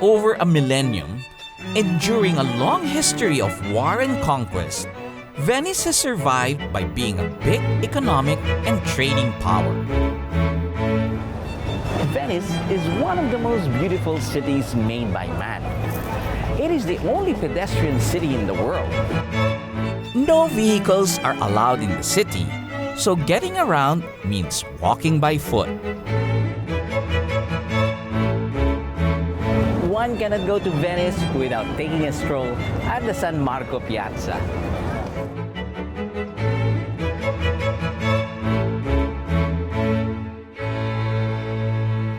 over a millennium, enduring a long history of war and conquest, Venice has survived by being a big economic and trading power. Venice is one of the most beautiful cities made by man. It is the only pedestrian city in the world. No vehicles are allowed in the city, so getting around means walking by foot. One cannot go to Venice without taking a stroll at the San Marco Piazza.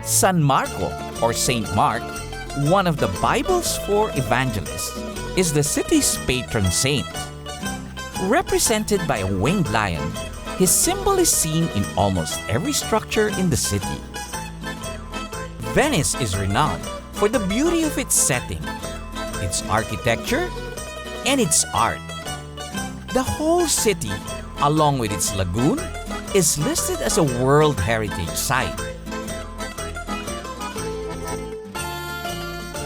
San Marco, or Saint Mark, one of the Bible's 4 evangelists, is the city's patron saint. Represented by a winged lion, his symbol is seen in almost every structure in the city. Venice is renowned for the beauty of its setting, its architecture, and its art. The whole city, along with its lagoon, is listed as a World Heritage Site.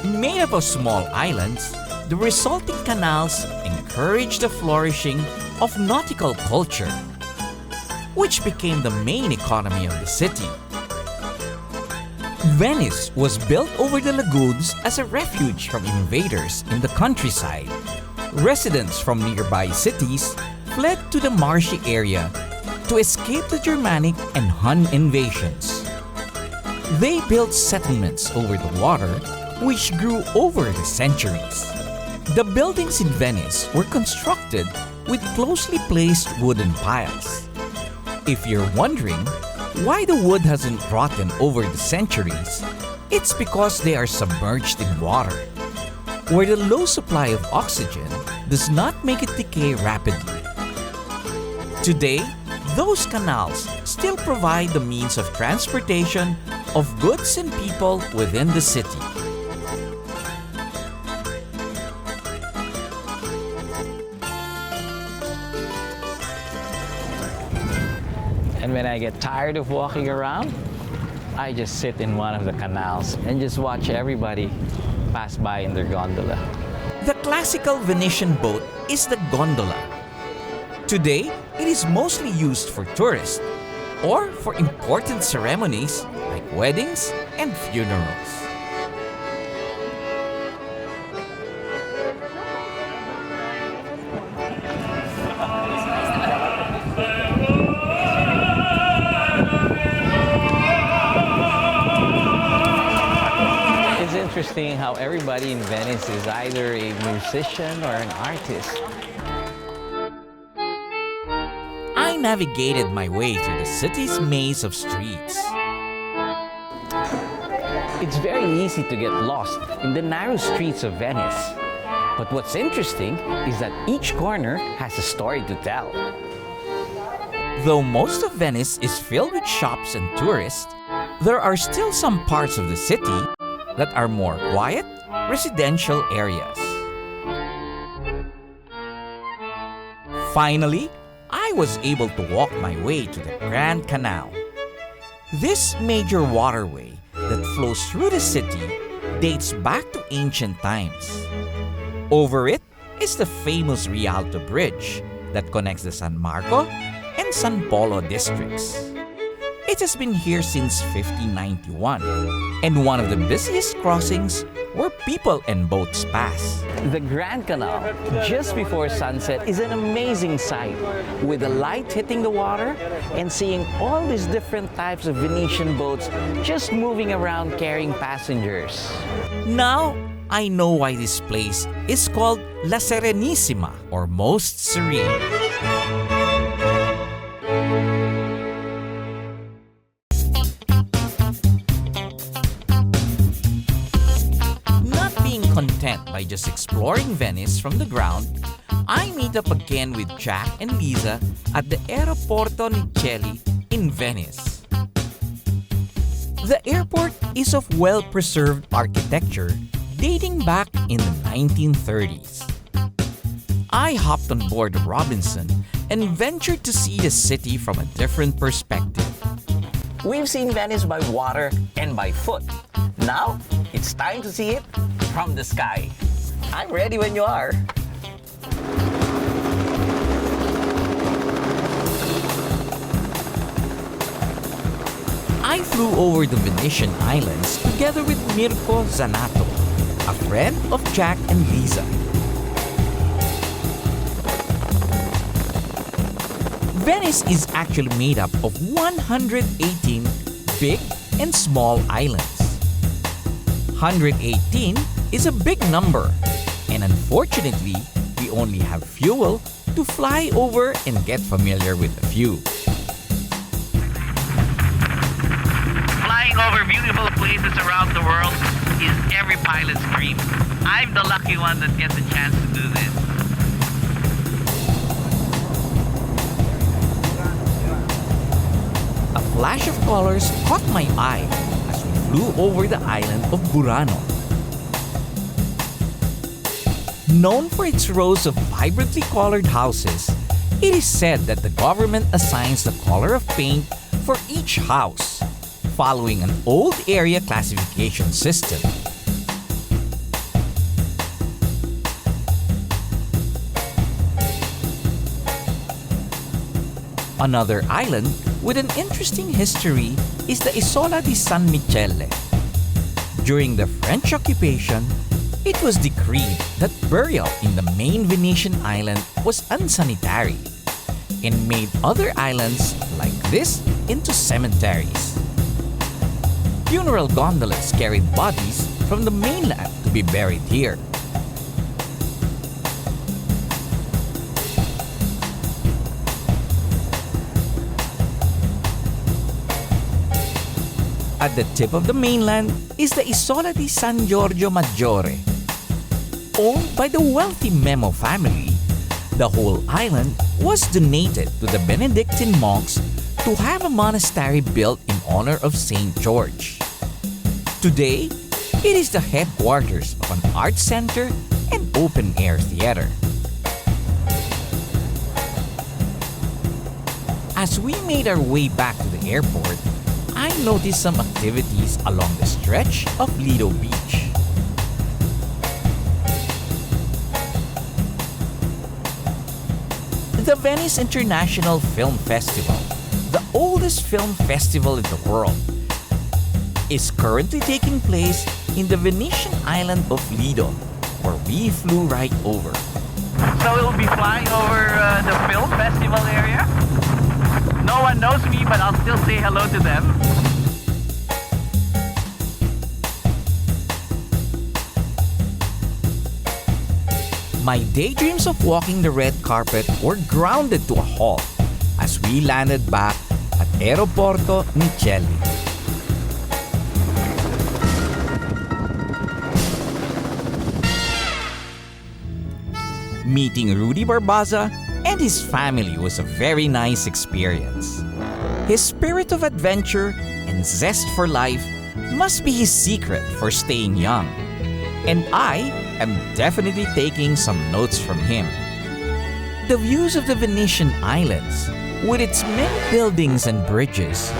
Made up of small islands, the resulting canals encourage the flourishing of nautical culture, which became the main economy of the city. Venice was built over the lagoons as a refuge from invaders in the countryside. Residents from nearby cities fled to the marshy area to escape the Germanic and Hun invasions. They built settlements over the water, which grew over the centuries. The buildings in Venice were constructed with closely placed wooden piles. If you're wondering why the wood hasn't rotted over the centuries, it's because they are submerged in water, where the low supply of oxygen does not make it decay rapidly. Today, those canals still provide the means of transportation of goods and people within the city. And when I get tired of walking around, I just sit in one of the canals and just watch everybody pass by in their gondola. The classical Venetian boat is the gondola. Today, it is mostly used for tourists or for important ceremonies like weddings and funerals. Interesting how everybody in Venice is either a musician or an artist. I navigated my way through the city's maze of streets. It's very easy to get lost in the narrow streets of Venice. But what's interesting is that each corner has a story to tell. Though most of Venice is filled with shops and tourists, there are still some parts of the city that are more quiet, residential areas. Finally, I was able to walk my way to the Grand Canal. This major waterway that flows through the city dates back to ancient times. Over it is the famous Rialto Bridge that connects the San Marco and San Polo districts. It has been here since 1591 and one of the busiest crossings where people and boats pass. The Grand Canal, just before sunset, is an amazing sight with the light hitting the water and seeing all these different types of Venetian boats just moving around carrying passengers. Now, I know why this place is called La Serenissima, or Most Serene. Content by just exploring Venice from the ground, I meet up again with Jack and Liza at the Aeroporto Nicelli in Venice. The airport is of well-preserved architecture dating back in the 1930s. I hopped on board the Robinson and ventured to see the city from a different perspective. We've seen Venice by water and by foot. Now, It's time to see it from the sky. I'm ready when you are. I flew over the Venetian islands together with Mirko Zanazzo, a friend of Jack and Liza. Venice is actually made up of 118 big and small islands. 118 is a big number, and unfortunately, we only have fuel to fly over and get familiar with a few. Flying over beautiful places around the world is every pilot's dream. I'm the lucky one that gets a chance to do this. A flash of colors caught my eye as we flew over the island of Burano. Known for its rows of vibrantly colored houses, it is said that the government assigns the color of paint for each house, following an old area classification system. Another island with an interesting history is the Isola di San Michele. During the French occupation, it was decreed that burial in the main Venetian island was unsanitary and made other islands like this into cemeteries. Funeral gondolas carried bodies from the mainland to be buried here. At the tip of the mainland is the Isola di San Giorgio Maggiore. Owned by the wealthy Memo family, the whole island was donated to the Benedictine monks to have a monastery built in honor of St. George. Today, it is the headquarters of an art center and open-air theater. As we made our way back to the airport, I noticed some activities along the stretch of Lido Beach. The Venice International Film Festival, the oldest film festival in the world, is currently taking place in the Venetian island of Lido, where we flew right over. So we'll be flying over the film festival area. No one knows me, but I'll still say hello to them. My daydreams of walking the red carpet were grounded to a halt as we landed back at Aeroporto Nicelli. Meeting Rudy Barbazza and his family was a very nice experience. His spirit of adventure and zest for life must be his secret for staying young. And I am definitely taking some notes from him. The views of the Venetian islands, with its many buildings and bridges,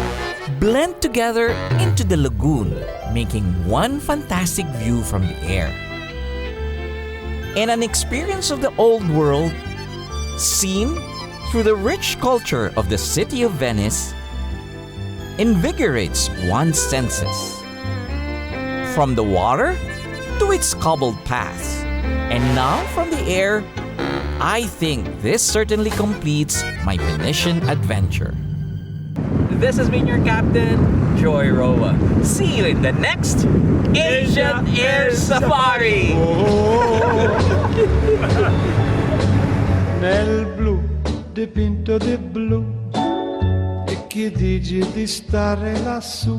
blend together into the lagoon, making one fantastic view from the air. And an experience of the old world, seen through the rich culture of the city of Venice, invigorates one's senses. From the water to its cobbled paths, and now from the air, I think this certainly completes my Venetian adventure. This has been your captain, Joy Roa. See you in the next Asian Air Safari! Nel blu dipinto di blu, e chi dici di stare lassù?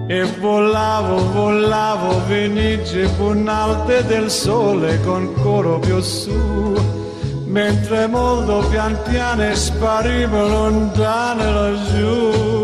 E volavo, Venezia, punalte del sole con coro più su, mentre molto pian piano sparivo lontano laggiù.